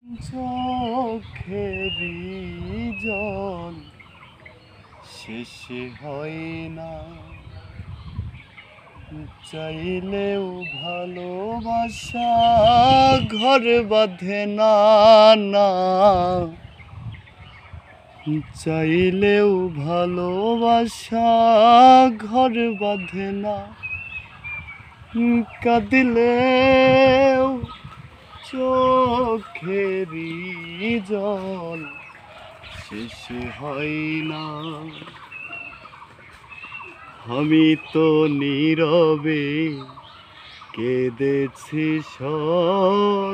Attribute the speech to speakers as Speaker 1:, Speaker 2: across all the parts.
Speaker 1: চোখেরই জল শেষে হয় না, চাইলেও ভালোবাসা ঘর বাঁধে না, না চাইলেও ভালোবাসা ঘর বাঁধে না, কাঁদিলেও চোখেরই জল শেষে হয় না। আমি তো নীরবে কেঁদেছি শতবার,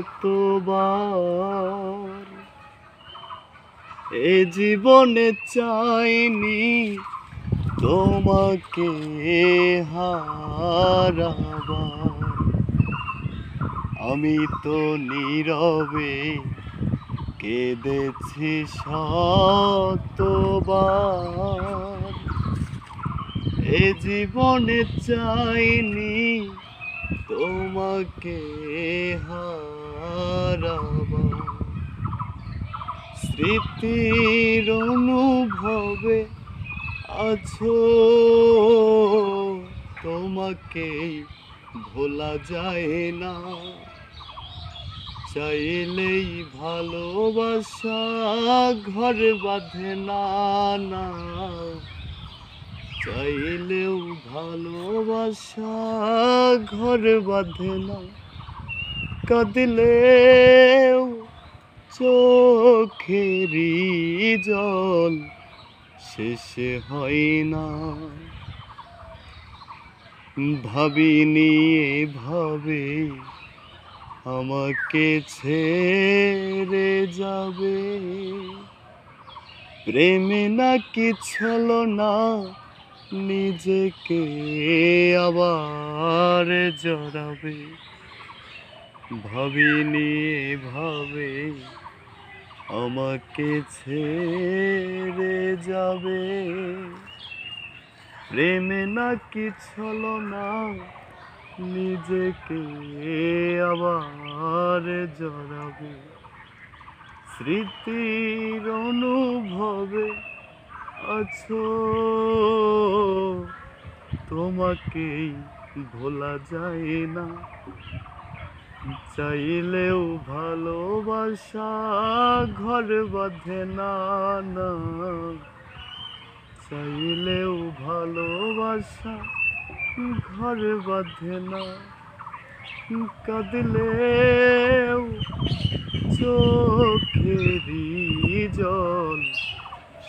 Speaker 1: এ জীবনে চাইনি তোমাকে হারাবার। আমি তো নীরবে কেঁদেছি শতবার, এ জীবনে চাইনি তোমাকে হারাবার। স্মৃতির অনুভবে আছো, তোমাকে ভোলা যায় না, চাইলেই ভালোবাসা ঘর বাঁধে না, না চাইলেও ভালোবাসা ঘর বাঁধে না, কাঁদিলেও চোখেরই জল শেষে হয় না। ভাবিনি এভাবে আমাকে ছেড়ে যাবে, প্রেমে নাকি ছলো না নিজেকে আবার জড়াবে। ভাবিনি এভাবে আমাকে ছেড়ে যাবে, প্রেমে নাকি ছলো না নিজেকে আবার জড়াবে। স্মৃতির অনুভবে আছো, তোমাকেই ভোলা যায় না, চাইলেও ভালোবাসা ঘর বাঁধে না, না চাইলেও ভালোবাসা ঘর বাঁধে না, কাঁদিলেও চোখেরই জল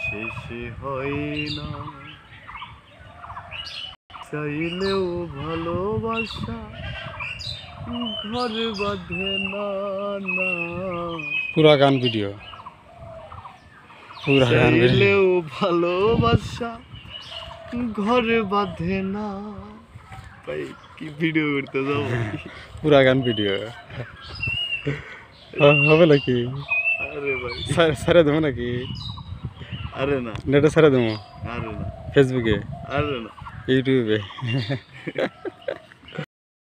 Speaker 1: শেষে হয় না, চাইলেও ভালোবাসা ঘর বাঁধে না, না
Speaker 2: পুরা গান ভিডিও, পুরা গান ভিডিও,
Speaker 1: চাইলেও ভালোবাসা ঘর বাঁধে না। ভাই কি ভিডিও করতে যাবো,
Speaker 2: পুরা গান ভিডিও হবে নাকি?
Speaker 1: আরে ভাই
Speaker 2: সারে দেবো নাকি?
Speaker 1: আরে না,
Speaker 2: নেটে সারে দেবো,
Speaker 1: আরে না,
Speaker 2: ফেসবুকে,
Speaker 1: আরে না,
Speaker 2: ইউটিউবে।